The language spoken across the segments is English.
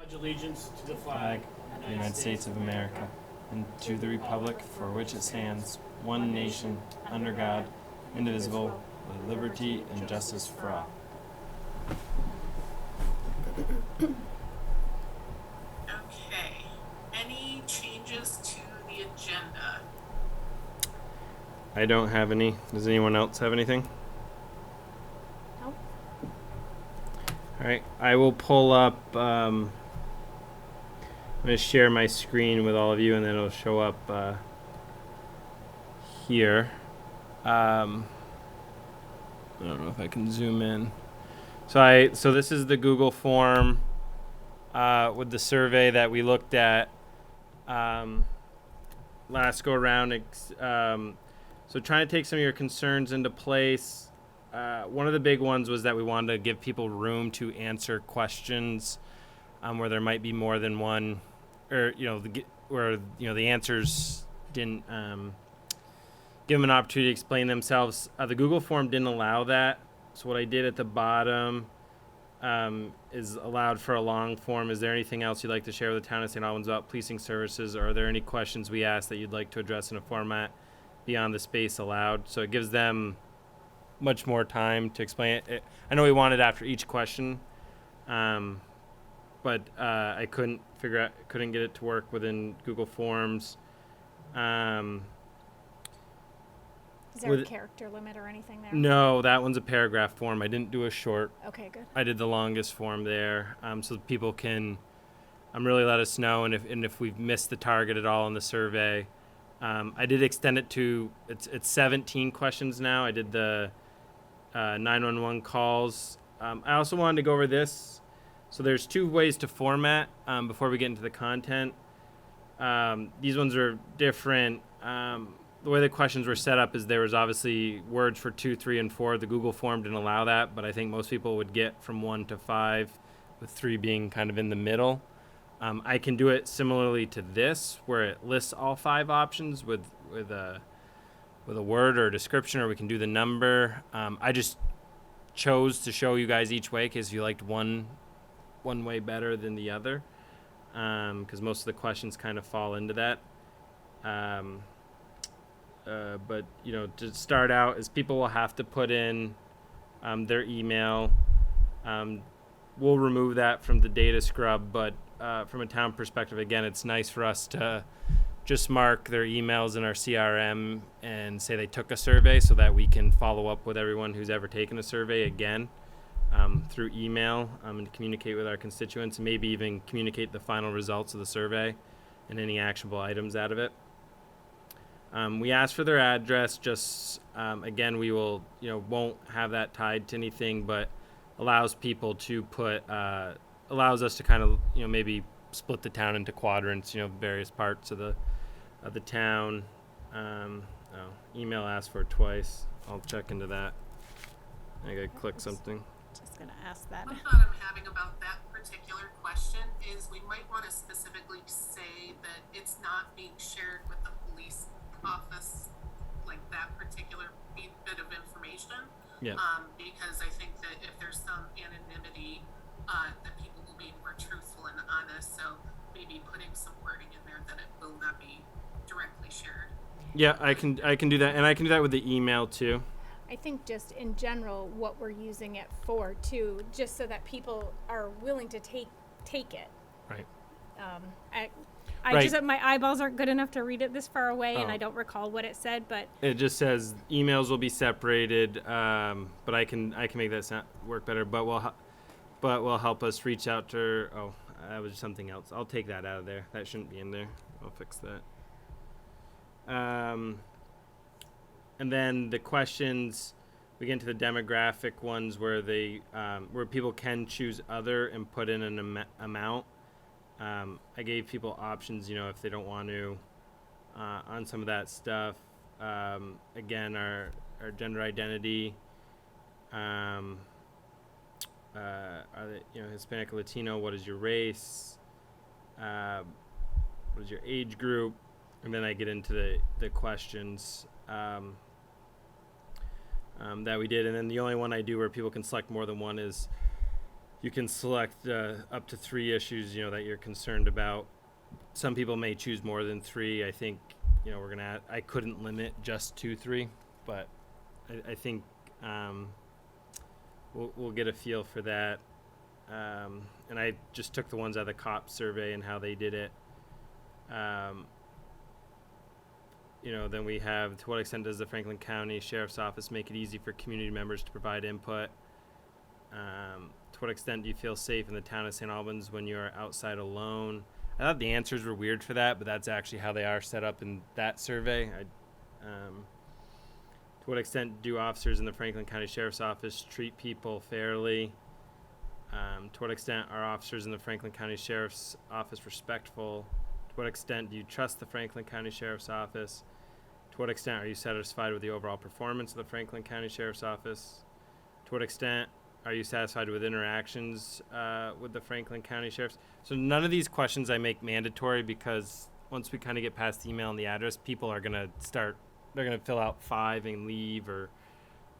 Pledge allegiance to the flag of the United States of America, and to the republic for which it stands, one nation, under God, indivisible, with liberty and justice for all. Okay. Any changes to the agenda? I don't have any. Does anyone else have anything? Nope. All right. I will pull up. I'm going to share my screen with all of you, and then it'll show up here. I don't know if I can zoom in. So this is the Google form with the survey that we looked at last go around. So trying to take some of your concerns into place. One of the big ones was that we wanted to give people room to answer questions where there might be more than one, or where the answers didn't give them an opportunity to explain themselves. The Google form didn't allow that. So what I did at the bottom is allowed for a long form. Is there anything else you'd like to share with the town of St. Albans about policing services, or are there any questions we asked that you'd like to address in a format beyond the space allowed? So it gives them much more time to explain it. I know we wanted after each question, but I couldn't get it to work within Google Forms. Is there a character limit or anything there? No, that one's a paragraph form. I didn't do a short. Okay, good. I did the longest form there, so people can really let us know, and if we've missed the target at all in the survey. I did extend it to it's 17 questions now. I did the 911 calls. I also wanted to go over this. So there's two ways to format before we get into the content. These ones are different. The way the questions were set up is there was obviously words for 2, 3, and 4. The Google form didn't allow that, but I think most people would get from 1 to 5, with 3 being kind of in the middle. I can do it similarly to this, where it lists all 5 options with a word or a description, or we can do the number. I just chose to show you guys each way because you liked one way better than the other, because most of the questions kind of fall into that. But to start out, is people will have to put in their email. We'll remove that from the data scrub, but from a town perspective, again, it's nice for us to just mark their emails in our CRM and say they took a survey, so that we can follow up with everyone who's ever taken a survey again through email, and communicate with our constituents, and maybe even communicate the final results of the survey and any actionable items out of it. We asked for their address. Just again, we will won't have that tied to anything, but allows people to put allows us to kind of maybe split the town into quadrants, various parts of the town. Email asked for twice. I'll check into that. I gotta click something. Just gonna ask that. One thought I'm having about that particular question is we might want to specifically say that it's not being shared with the police office, like that particular bit of information. Yeah. Because I think that if there's some anonymity, that people will be more truthful and honest. So maybe putting some wording in there that it will not be directly shared. Yeah, I can do that, and I can do that with the email too. I think just in general what we're using it for too, just so that people are willing to take it. Right. I Right. just my eyeballs aren't good enough to read it this far away, and Oh. I don't recall what it said, but It just says emails will be separated, but I can make that work better. But will help us reach out to her. Oh, that was something else. I'll take that out of there. That shouldn't be in there. I'll fix that. And then the questions, we get into the demographic ones where where people can choose other and put in an amount. I gave people options, if they don't want to, on some of that stuff. Again, our gender identity, are they, Hispanic or Latino? What is your race? What is your age group? And then I get into the questions that we did. And then the only one I do where people can select more than one is you can select up to 3 issues, that you're concerned about. Some people may choose more than 3. I think, I couldn't limit just to 3, but I think we'll get a feel for that. And I just took the ones out of the COP survey and how they did it. Then we have, to what extent does the Franklin County Sheriff's Office make it easy for community members to provide input? To what extent do you feel safe in the town of St. Albans when you are outside alone? I thought the answers were weird for that, but that's actually how they are set up in that survey. To what extent do officers in the Franklin County Sheriff's Office treat people fairly? To what extent are officers in the Franklin County Sheriff's Office respectful? To what extent do you trust the Franklin County Sheriff's Office? To what extent are you satisfied with the overall performance of the Franklin County Sheriff's Office? To what extent are you satisfied with interactions with the Franklin County Sheriff's? So none of these questions I make mandatory, because once we kind of get past the email and the address, people are going to they're going to fill out 5 and leave, or,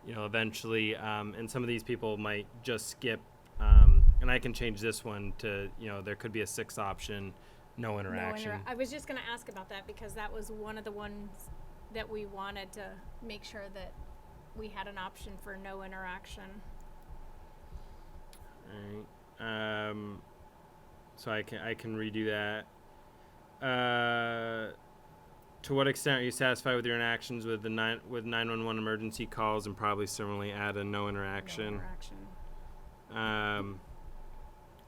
eventually. And some of these people might just skip. And I can change this one to, there could be a 6th option, no interaction. I was just going to ask about that, because that was one of the ones that we wanted to make sure that we had an option for no interaction. All right. So I can redo that. To what extent are you satisfied with your interactions with 911 emergency calls, and probably similarly add a no interaction. No interaction.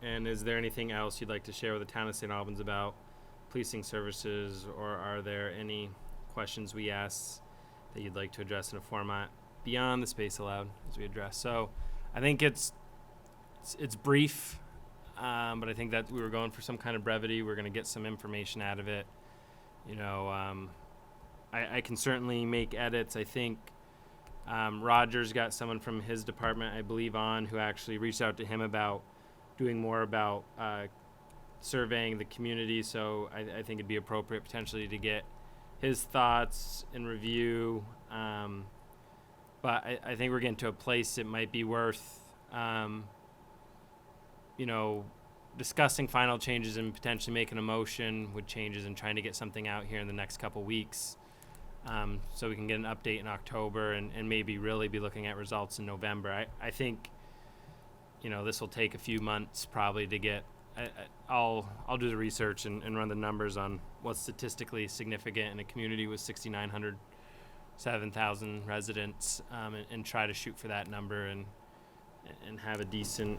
And is there anything else you'd like to share with the town of St. Albans about policing services, or are there any questions we asked that you'd like to address in a format beyond the space allowed as we address? So I think it's brief, but I think that we were going for some kind of brevity. We're going to get some information out of it. I can certainly make edits. I think Roger's got someone from his department, I believe, on, who actually reached out to him about doing more about surveying the community. So I think it'd be appropriate potentially to get his thoughts and review. But I think we're getting to a place it might be worth, discussing final changes and potentially making a motion with changes and trying to get something out here in the next couple weeks, so we can get an update in October and maybe really be looking at results in November. I think, this will take a few months probably to get. I'll do the research and run the numbers on what's statistically significant in a community with 6,900, 7,000 residents, and try to shoot for that number and have a decent.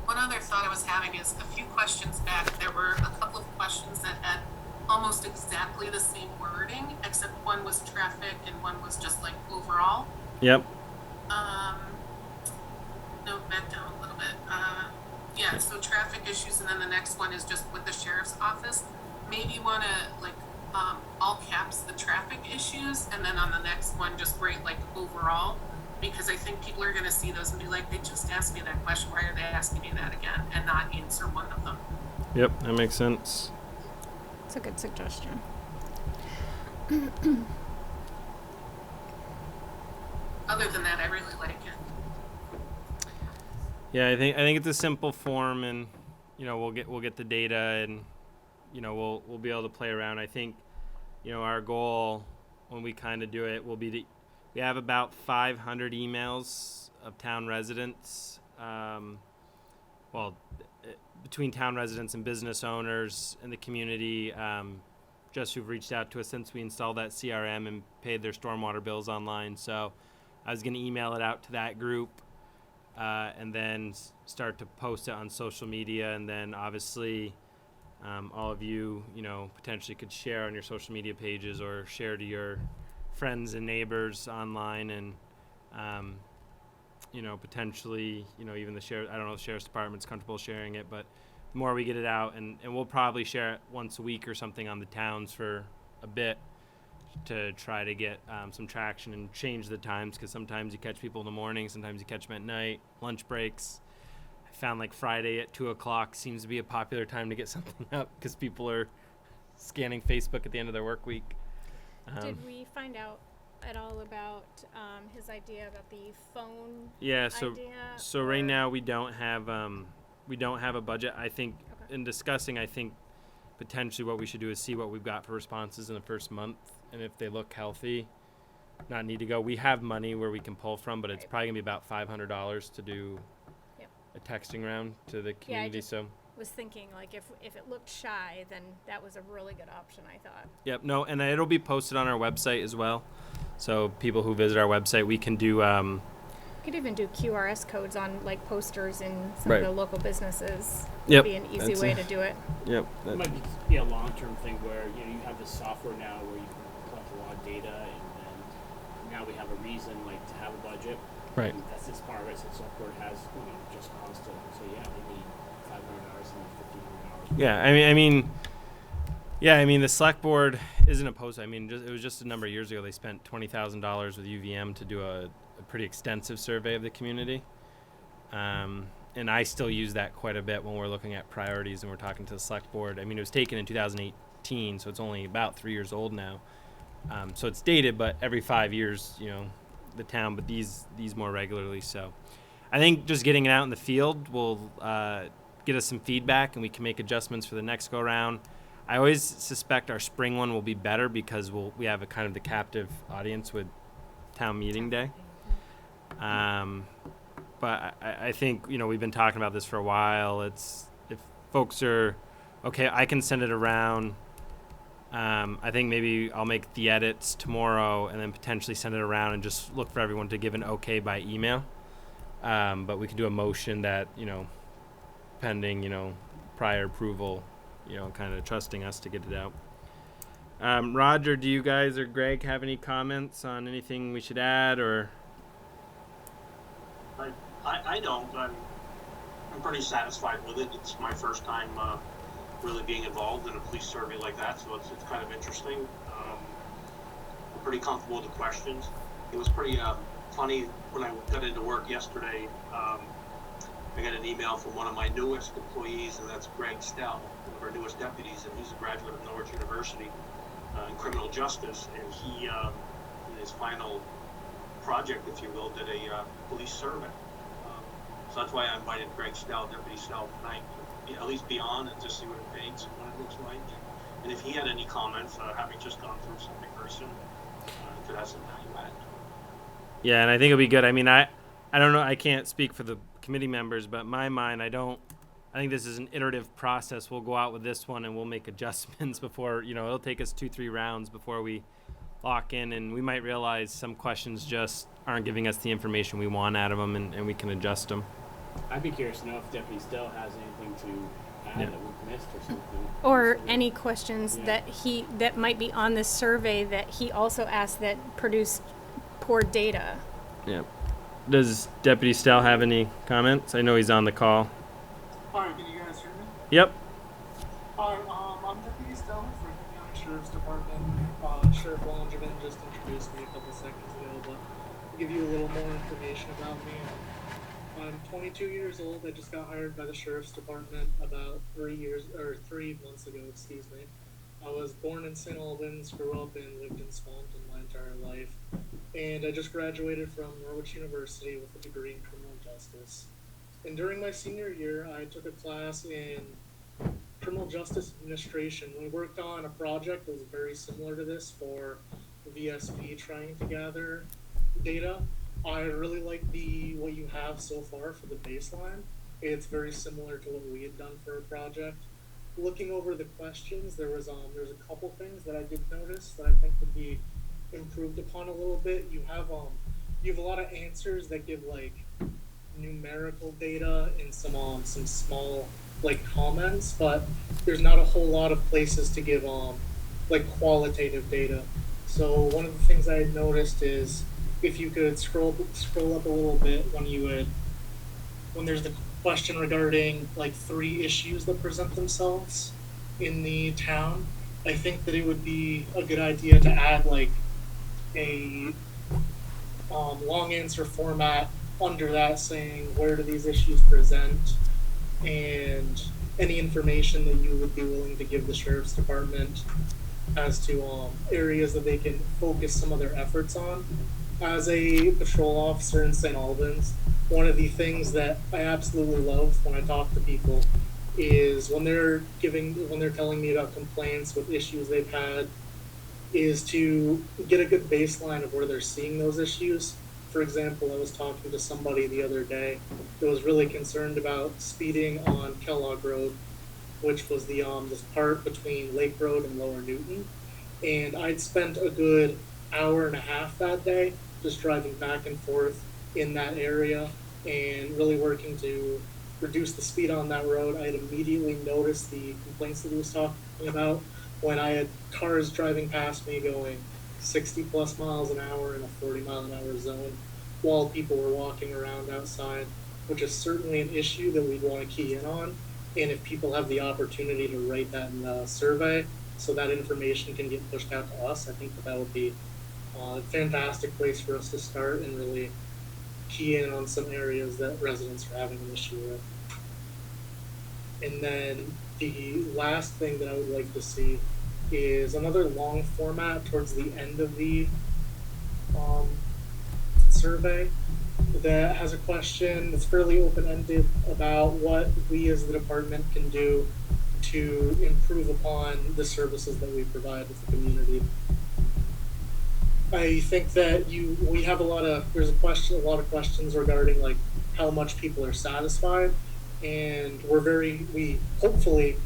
One other thought I was having is, a few questions back, there were a couple of questions that had almost exactly the same wording, except one was traffic and one was just like overall. Yep. No, back down a little bit. Yeah, so traffic issues, and then the next one is just with the sheriff's office. Maybe you want to all caps the traffic issues, and then on the next one just write like overall, because I think people are going to see those and be like, they just asked me that question, why are they asking me that again, and not answer one of them. Yep, that makes sense. It's a good suggestion. Other than that, I really like it. Yeah, I think it's a simple form, and we'll get the data, and we'll be able to play around. I think our goal when we kind of do it will be we have about 500 emails of town residents, between town residents and business owners in the community, just who've reached out to us since we installed that CRM and paid their stormwater bills online. So I was going to email it out to that group, and then start to post it on social media, and then obviously all of you, potentially could share on your social media pages or share to your friends and neighbors online, and potentially, even the sheriff, I don't know if the sheriff's department's comfortable sharing it, but the more we get it out, and we'll probably share it once a week or something on the towns for a bit to try to get some traction and change the times, because sometimes you catch people in the morning, sometimes you catch them at night, lunch breaks. I found like Friday at 2:00 seems to be a popular time to get something up, because people are scanning Facebook at the end of their work week. Did we find out at all about his idea about the phone Yeah, idea? so right now we don't have a budget. I think Okay. in discussing, I think potentially what we should do is see what we've got for responses in the first month, and if they look healthy, not need to go. We have money where we can pull from, but it's Right. probably gonna be about $500 to do Yep. a texting round to the community. just- So Was thinking like if it looked shy, then that was a really good option, I thought. yep, no, and it'll be posted on our website as well. So people who visit our website, we can do. You could even do QRS codes on like posters in some Right. of the local bubusinesses. Yep, Be an easy that's way a- to do it. Yep. It might be a long-term thing where, you know, you have this software now where you can collect a lot of data, and then now we have a reason, like, to have a budget. Right. And that's just part of it, so the select board has, you know, just cost to, so yeah, they need $500 and $1,500. Yeah, I mean, the select board isn't opposed. I mean, it was just a number of years ago they spent $20,000 with UVM to do a pretty extensive survey of the community, and I still use that quite a bit when we're looking at priorities and we're talking to the select board. I mean, it was taken in 2018, so it's only about 3 years old now. So it's dated, but every 5 years, you know, the town, but these more regularly. So I think just getting it out in the field will get us some feedback, and we can make adjustments for the next go round. I always suspect our spring one will be better because we have a kind of the captive audience with town meeting day. But I think, you know, we've been talking about this for a while. It's if folks are okay, I can send it around. I think maybe I'll make the edits tomorrow and then potentially send it around and just look for everyone to give an okay by email. But we can do a motion that, you know, pending, you know, prior approval, you know, kind of trusting us to get it out. Roger, do you guys or Greg have any comments on anything we should add or? I don't. I'm pretty satisfied with it. It's my first time really being involved in a police survey like that, so it's kind of interesting. I'm pretty comfortable with the questions. It was pretty funny when I got into work yesterday. I got an email from one of my newest employees, and that's Greg Stell, one of our newest deputies, and he's a graduate of Norwich University in criminal justice, and he, in his final project, if you will, did a police survey. So that's why I invited Greg Stell, Deputy Stell, tonight, to at least be on and just see what it paints and what it looks like. And if he had any comments, having just gone through something person, could have some value add. Yeah, and I think it'll be good. I mean, I don't know. I can't speak for the committee members, but in my mind, I think this is an iterative process. We'll go out with this one and we'll make adjustments before, you know, it'll take us 2-3 rounds before we lock in, and we might realize some questions just aren't giving us the information we want out of them, and we can adjust them. I'd be curious to know if Deputy Stell has anything to add Yeah. that we've missed or something. Or So, any questions Yeah. that might be on this survey that he also asked that produced poor data. Yeah. Does Deputy Stell have any comments? I know he's on the call. Hi, can you guys hear me? Yep. Hi, I'm Deputy Stella for the County Sheriff's Department. Sheriff Longivan just introduced me a couple seconds ago, but to give you a little more information about me, I'm 22 years old. I just got hired by the Sheriff's Department about 3 months ago, excuse me. I was born in St. Albans, grew up and lived in Swampton my entire life, and I just graduated from Norwich University with a degree in criminal justice. And during my senior year, I took a class in criminal justice administration. We worked on a project that was very similar to this for VSP trying to gather data. I really like what you have so far for the baseline. It's very similar to what we had done for a project. Looking over the questions, there's a couple things that I did notice that I think would be improved upon a little bit. You have a lot of answers that give like numerical data and some small like comments, but there's not a whole lot of places to give like qualitative data. So one of the things I had noticed is if you could scroll up a little bit when there's the question regarding like 3 issues that present themselves in the town, I think that it would be a good idea to add like a long answer format under that saying where do these issues present and any information that you would be willing to give the Sheriff's Department as to areas that they can focus some of their efforts on. As a patrol officer in St. Albans, one of the things that I absolutely love when I talk to people is when they're telling me about complaints with issues they've had, is to get a good baseline of where they're seeing those issues. For example, I was talking to somebody the other day that was really concerned about speeding on Kellogg Road, which was the this part between Lake Road and Lower Newton. And I'd spent a good hour and a half that day just driving back and forth in that area and really working to reduce the speed on that road. I had immediately noticed the complaints that he was talking about when I had cars driving past me going 60 plus miles an hour in a 40-mile-an-hour zone while people were walking around outside, which is certainly an issue that we'd want to key in on. And if people have the opportunity to write that in the survey so that information can get pushed out to us, I think that would be a fantastic place for us to start and really key in on some areas that residents are having an issue with. And then the last thing that I would like to see is another long format towards the end of the survey that has a question that's fairly open-ended about what we as the department can do to improve upon the services that we provide with the community. I think that we have there's a lot of questions regarding like how much people are satisfied, and hopefully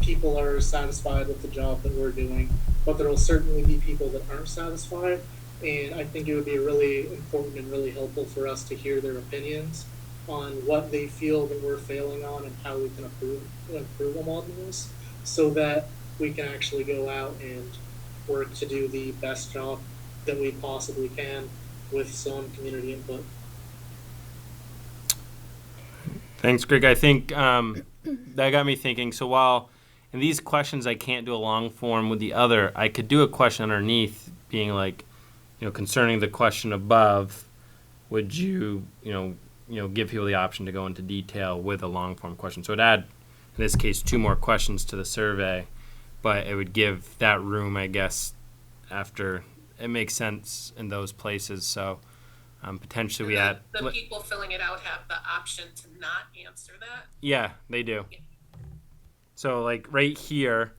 people are satisfied with the job that we're doing, but there will certainly be people that aren't satisfied. And I think it would be really important and really helpful for us to hear their opinions on what they feel that we're failing on and how we can improve on those, so that we can actually go out and work to do the best job that we possibly can with some community input. Thanks, Greg. I think that got me thinking. So while in these questions I can't do a long form with the other, I could do a question underneath being like, concerning the question above, would you give people the option to go into detail with a long form question? So it'd add, in this case, 2 more questions to the survey, but it would give that room, I guess, after it makes sense in those places. So potentially we add the people filling it out have the option to not answer that. Yeah, they do. Yeah. So like right here,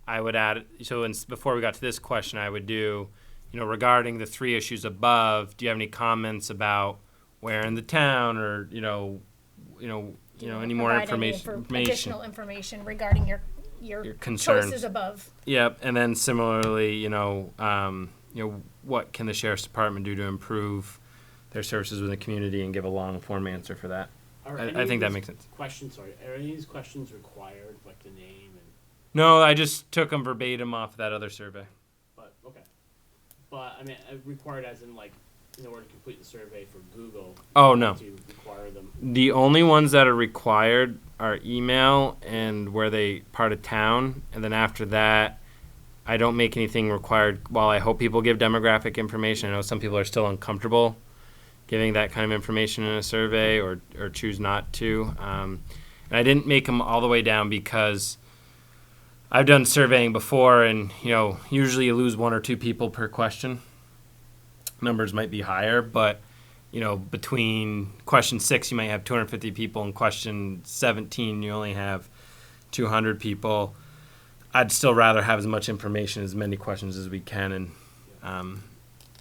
I would add. So before we got to this question, I would do, regarding the 3 issues above, do you have any comments about where in the town, or any more information? Additional information regarding your concerns. Choices above. Yep, and then similarly, what can the sheriff's department do to improve their services within the community, and give a long form answer for that. I think that makes sense. Are any of these questions required, like the name and? No, I just took them verbatim off that other survey. But I mean, required as in like, in order to complete the survey for Google. Oh no. To require them. The only ones that are required are email and where they part of town, and then after that, I don't make anything required. While I hope people give demographic information, I know some people are still uncomfortable giving that kind of information in a survey, or choose not to. And I didn't make them all the way down because I've done surveying before, and usually you lose 1 or 2 people per question. Numbers might be higher, but between question 6 you might have 250 people, and question 17 you only have 200 people. I'd still rather have as much information, as many questions as we can, and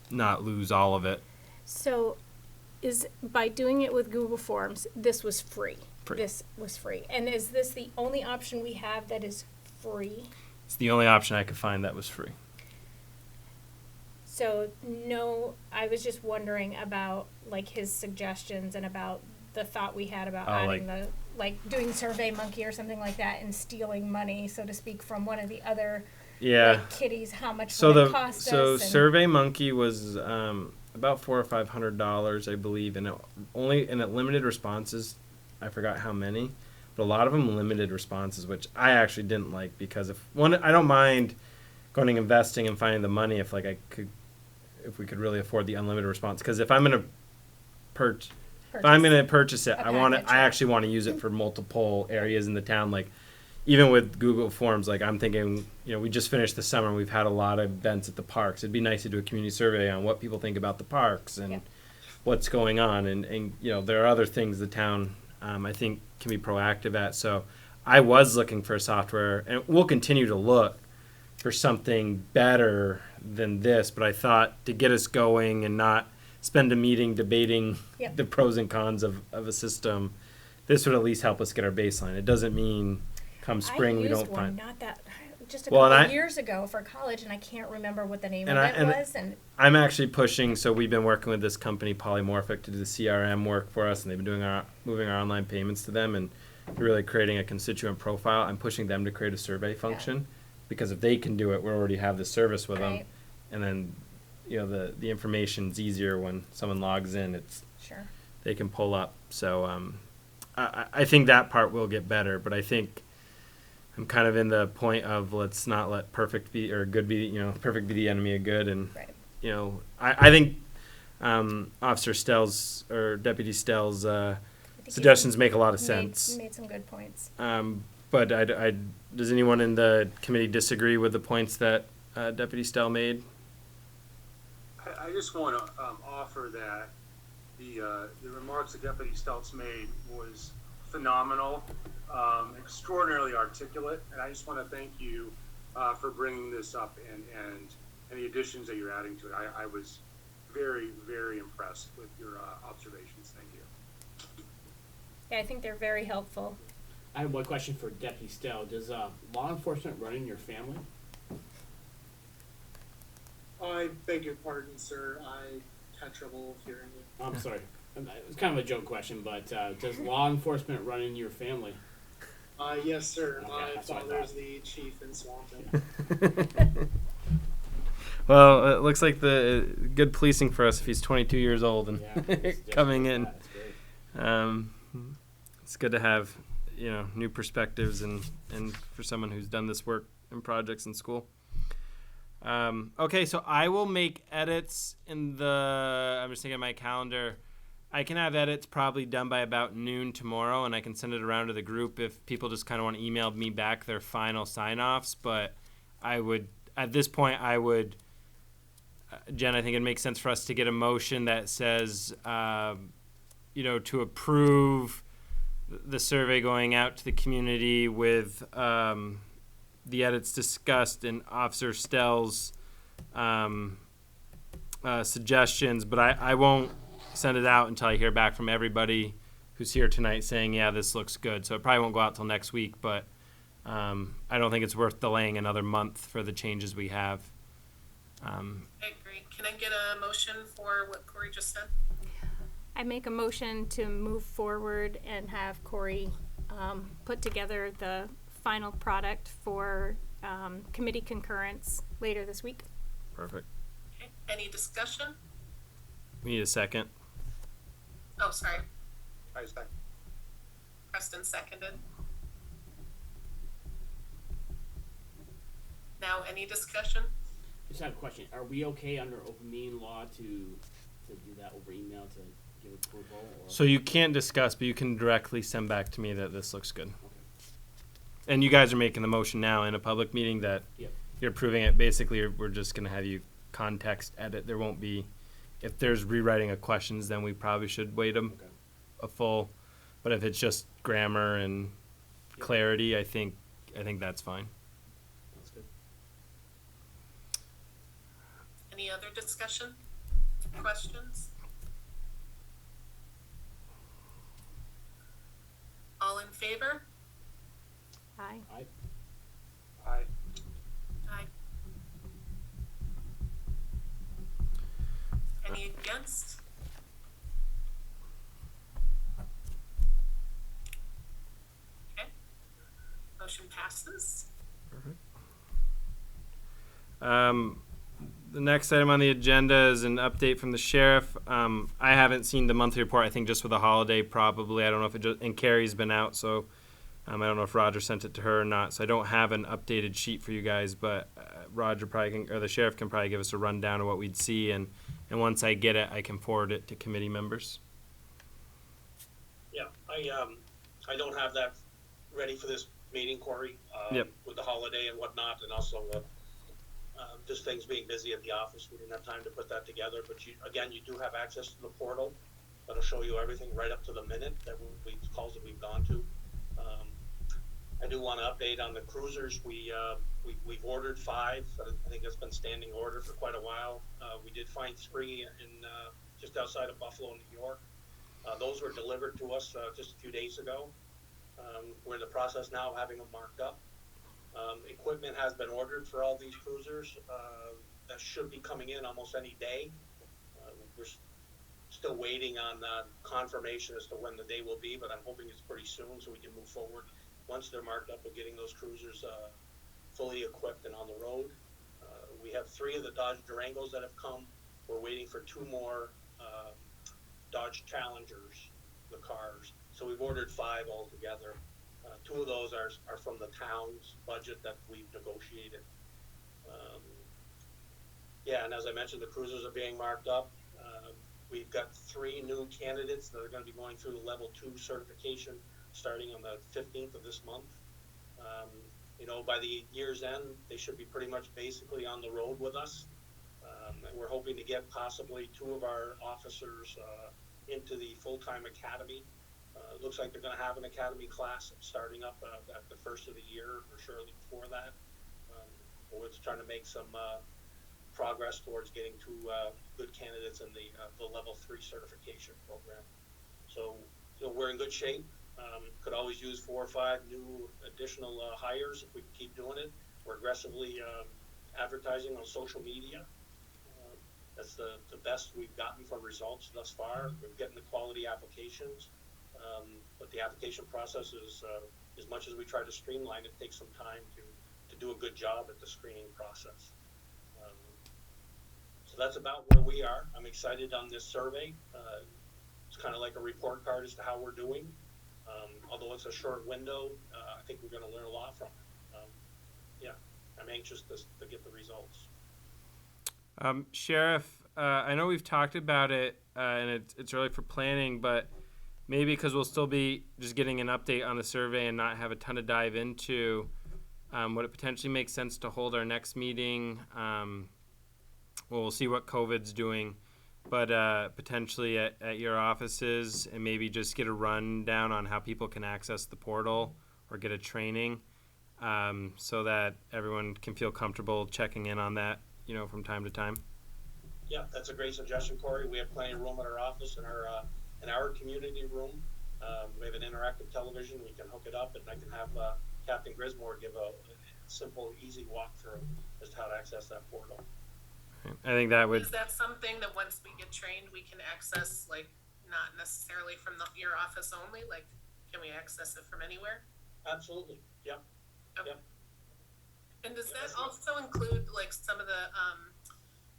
not lose all of it. So, by doing it with Google Forms, this was free. This was free, and is this the only option we have that is free? It's the only option I could find that was free. So no, I was just wondering about like his suggestions and about the thought we had about adding doing Survey Monkey or something like that, and stealing money, so to speak, from one of the other kitties. How much would it cost us? So Survey Monkey was about $400 or $500, I believe, and it limited responses. I forgot how many. But a lot of them limited responses, which I actually didn't like, because I don't mind going and investing and finding the money if we could really afford the unlimited response. Because if I'm gonna purchase it, I actually want to use it for multiple areas in the town. Like, even with Google Forms, like I'm thinking, we just finished the summer and we've had a lot of events at the parks. It'd be nice to do a community survey on what people think about the parks and what's going on. And there are other things the town, I think, can be proactive at. So I was looking for software, and we'll continue to look for something better than this. But I thought to get us going and not spend a meeting debating the pros and cons of a system, this would at least help us get our baseline. It doesn't mean come spring we don't find. Not that, just a couple of years ago for college, and I can't remember what the name of it was. And I'm actually pushing. So we've been working with this company Polymorphic to do the CRM work for us, and they've been doing moving our online payments to them and really creating a constituent profile. I'm pushing them to create a survey function because if they can do it, we already have the service with them, and then the information's easier when someone logs in. It's they can pull up. So I think that part will get better, but I think I'm kind of in the point of let's not let perfect be or good be, perfect be the enemy of good. And, I think Officer Stell's or Deputy Stell's suggestions make a lot of sense. Made some good points. But does anyone in the committee disagree with the points that Deputy Stell made? I just want to offer that the remarks that Deputy Stelz made was phenomenal, extraordinarily articulate, and I just want to thank you for bringing this up and the additions that you're adding to it. I was very, very impressed with your observations. Thank you. Yeah, I think they're very helpful. I have one question for Deputy Stell. Does law enforcement run in your family? I beg your pardon, sir. I had trouble hearing you. I'm sorry. It was kind of a joke question, but does law enforcement run in your family? Yes, sir. Okay, My that's what I father's thought. the chief in Swanton. Well, it looks like the good policing for us if he's 22 years old and coming in. That's great. It's good to have, new perspectives and for someone who's done this work in projects in school. Okay, so I will make edits I'm just thinking of my calendar. I can have edits probably done by about noon tomorrow, and I can send it around to the group if people just kind of want to email me back their final sign-offs. But at this point, Jen, I think it makes sense for us to get a motion that says, to approve the survey going out to the community with the edits discussed in Officer Stell's suggestions, but I won't send it out until I hear back from everybody who's here tonight saying, yeah, this looks good. So it probably won't go out till next week, but I don't think it's worth delaying another month for the changes we have. I agree. Can I get a motion for what Corey just said? I make a motion to move forward and have Corey put together the final product for committee concurrence later this week. Perfect. Okay. Any discussion? We need a second. Oh, sorry. I second. Preston seconded. Now, any discussion? Just have a question. Are we okay under open meeting law to do that over email to give approval? Or? So you can't discuss, but you can directly send back to me that this looks good. And you guys are making the motion now in a public meeting that you're approving it. Basically, we're just going to have you context edit. There won't be, if there's rewriting of questions, then we probably should wait a full. But if it's just grammar and clarity, I think that's fine. That's good. Any other discussion? Questions? All in favor? Aye. Aye. Aye. Any against? Okay. Motion passes. The next item on the agenda is an update from the sheriff. I haven't seen the monthly report. I think just for the holiday, probably. I don't know if and Carrie's been out, so I don't know if Roger sent it to her or not. So I don't have an updated sheet for you guys, but Roger probably can, or the sheriff can probably give us a rundown of what we'd see, and once I get it, I can forward it to committee members. Yeah, I don't have that ready for this meeting, Corey. Yep. With the holiday and whatnot, and also just things being busy at the office. We didn't have time to put that together. But you do have access to the portal. That'll show you everything right up to the minute that calls that we've gone to. I do want to update on the cruisers. We've ordered 5. I think that's been standing order for quite a while. We did find 3 in just outside of Buffalo, New York. Those were delivered to us just a few days ago. We're in the process now of having them marked up. Equipment has been ordered for all these cruisers. That should be coming in almost any day. We're still waiting on confirmation as to when the day will be, but I'm hoping it's pretty soon so we can move forward. Once they're marked up, we're getting those cruisers fully equipped and on the road. We have 3 of the Dodge Durangos that have come. We're waiting for 2 more Dodge Challengers, the cars. So we've ordered 5 altogether. 2 of those are from the town's budget that we've negotiated. And as I mentioned, the cruisers are being marked up. We've got 3 new candidates that are going to be going through the level 2 certification starting on the 15th of this month. By the year's end, they should be pretty much basically on the road with us. And we're hoping to get possibly 2 of our officers into the full-time academy. It looks like they're going to have an academy class starting up at the first of the year or shortly before that. We're trying to make some progress towards getting 2 good candidates in the level 3 certification program. So we're in good shape. Could always use 4 or 5 new additional hires if we can keep doing it. We're aggressively advertising on social media. That's the best we've gotten from results thus far. We're getting the quality applications, but the application process is, as much as we try to streamline it, takes some time to do a good job at the screening process. So that's about where we are. I'm excited on this survey. It's kind of like a report card as to how we're doing. Although it's a short window, I think we're going to learn a lot from it. I'm anxious to get the results. Sheriff, I know we've talked about it, and it's early for planning, but maybe because we'll still be just getting an update on the survey and not have a ton to dive into, would it potentially make sense to hold our next meeting? We'll see what COVID's doing, but potentially at your offices, and maybe just get a rundown on how people can access the portal or get a training, so that everyone can feel comfortable checking in on that, from time to time. Yeah, that's a great suggestion, Corey. We have plenty of room at our office in our community room. We have an interactive television. We can hook it up, and I can have Captain Grismore give a simple, easy walkthrough as to how to access that portal. I think that would. Is that something that once we get trained, we can access, like, not necessarily from your office only? Like, can we access it from anywhere? Absolutely. Yep. Okay. Yep. And does that also include, like, some of the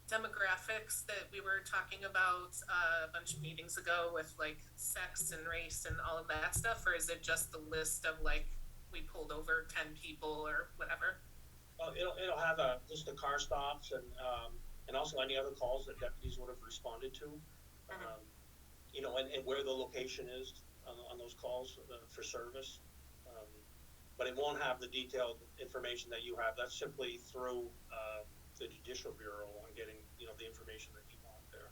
demographics that we were talking about a bunch of meetings ago with, like, sex and race and all of that stuff? Or is it just the list of, like, we pulled over 10 people or whatever? Well, it'll have just the car stops and also any other calls that deputies would have responded to, and where the location is on those calls for service. But it won't have the detailed information that you have. That's simply through the Judicial Bureau on getting, the information that you want there.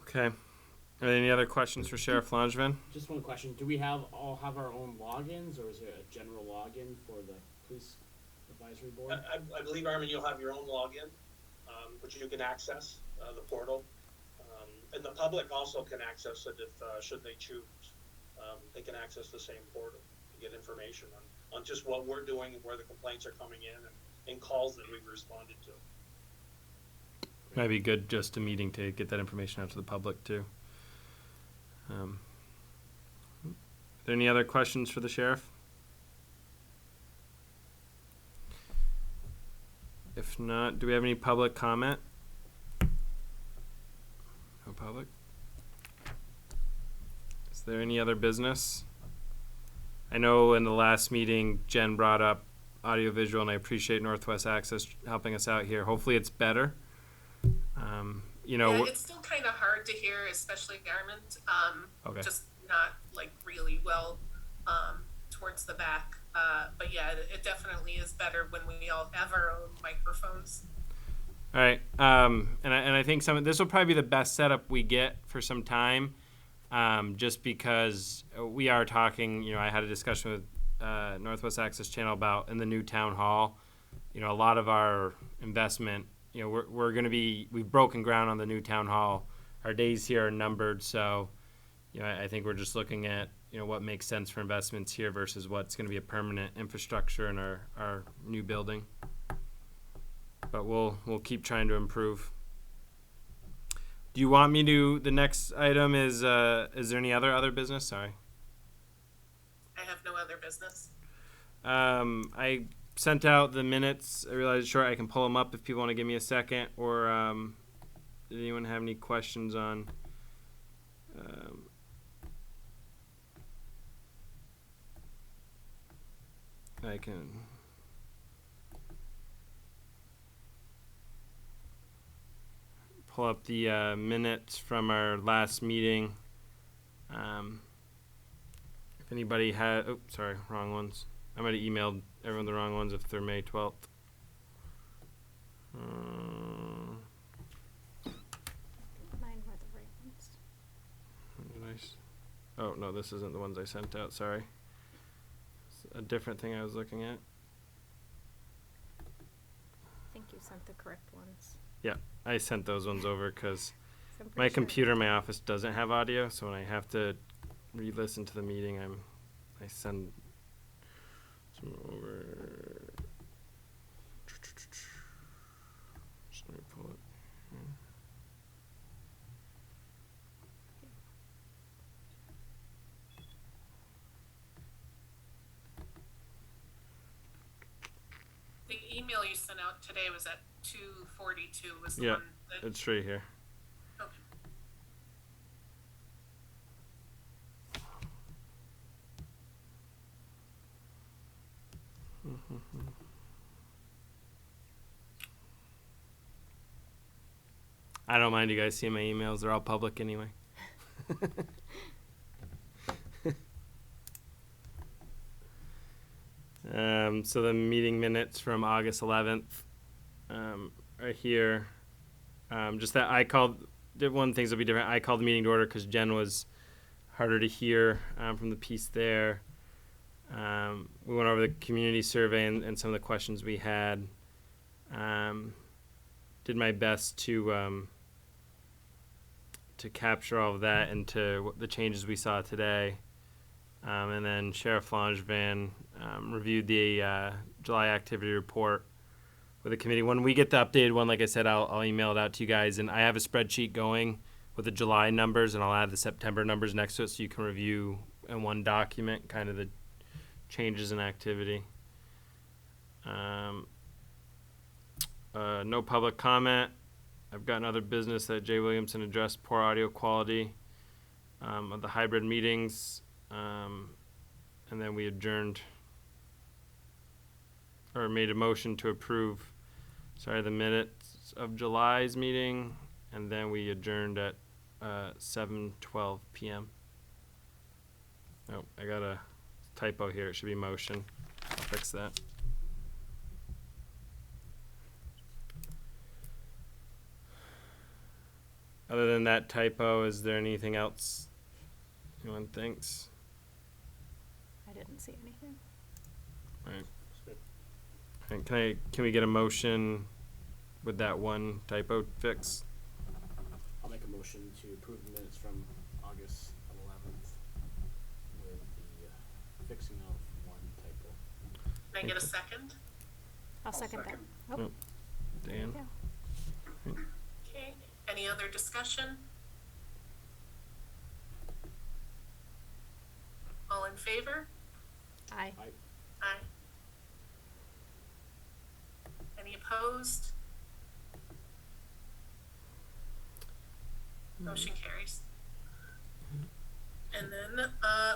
Okay. Are there any other questions for Sheriff Langevin? Just one question. Do we all have our own logins, or is there a general login for the police advisory board? I believe, Armin, you'll have your own login, which you can access the portal. And the public also can access it if should they choose. They can access the same portal to get information on just what we're doing and where the complaints are coming in and calls that we've responded to. Might be good just a meeting to get that information out to the public too. Are there any other questions for the sheriff? If not, do we have any public comment? No public. Is there any other business? I know in the last meeting, Jen brought up audiovisual, and I appreciate Northwest Access helping us out here. Hopefully it's better. Yeah, it's still kind of hard to hear, especially Garment. Okay. Just not like really well, towards the back. But yeah, it definitely is better when we all have our own microphones. All right, and I think this will probably be the best setup we get for some time, just because we are talking. You know, I had a discussion with Northwest Access Channel about in the new town hall. You know, a lot of our investment. You know, we're going to we've broken ground on the new town hall. Our days here are numbered, so you know, I think we're just looking at what makes sense for investments here versus what's going to be a permanent infrastructure in our new building. But we'll keep trying to improve. Do you want me to? The next item is there any other business? Sorry. I have no other business. I sent out the minutes. I realized it's short. I can pull them up if people want to give me a second. Or did anyone have any questions on? I can. Pull up the minutes from our last meeting. If anybody had, sorry, wrong ones. I might have emailed everyone the wrong ones if they're May 12th. Mine were the right ones. Nice. Oh, no, this isn't the ones I sent out, sorry. It's a different thing I was looking at. I think you sent the correct ones. Yeah, I sent those ones over because So my computer in my office doesn't have audio, so when I have to re-listen to the meeting, I send some over. Just let me pull it. The email you sent out today was at 2:42. Was the Yeah, one that? it's right here. Okay. I don't mind you guys seeing my emails. They're all public anyway. So the meeting minutes from August 11th are here. Just that one things will be different. I called the meeting to order because Jen was harder to hear from the piece there. We went over the community survey and some of the questions we had. Did my best to capture all of that into the changes we saw today. And then Sheriff Langevin reviewed the July activity report with the committee. When we get the updated one, like I said, I'll email it out to you guys. And I have a spreadsheet going with the July numbers, and I'll add the September numbers next to it so you can review in one document kind of the changes in activity. No public comment. I've gotten other business that Jay Williamson addressed poor audio quality of the hybrid meetings. And then we adjourned or made a motion to approve the minutes of July's meeting, and then we adjourned at 7:12 p.m. Oh, I got a typo here. It should be motion. I'll fix that. Other than that typo, is there anything else anyone thinks? I didn't see anything. All right. And can we get a motion with that one typo fix? I'll make a motion to approve the minutes from August 11th with the fixing of one typo. Can I get a second? I'll second that. Oh, Oh, Dan? yeah. Okay. Any other discussion? All in favor? Aye. Aye. Any opposed? Motion carries. And then,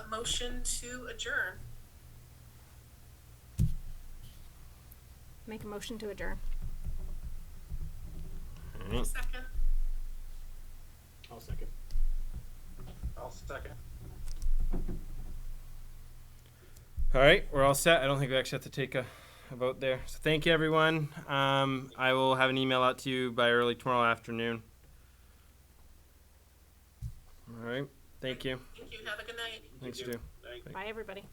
motion to adjourn. Make a motion to adjourn. All right. Second. I'll second. I'll second. All right, we're all set. I don't think we actually have to take a vote there. So thank you, everyone. I will have an email out to you by early tomorrow afternoon. All right, thank you. Thank you. Have a good night. Thanks, Stu. Thank Bye, everybody.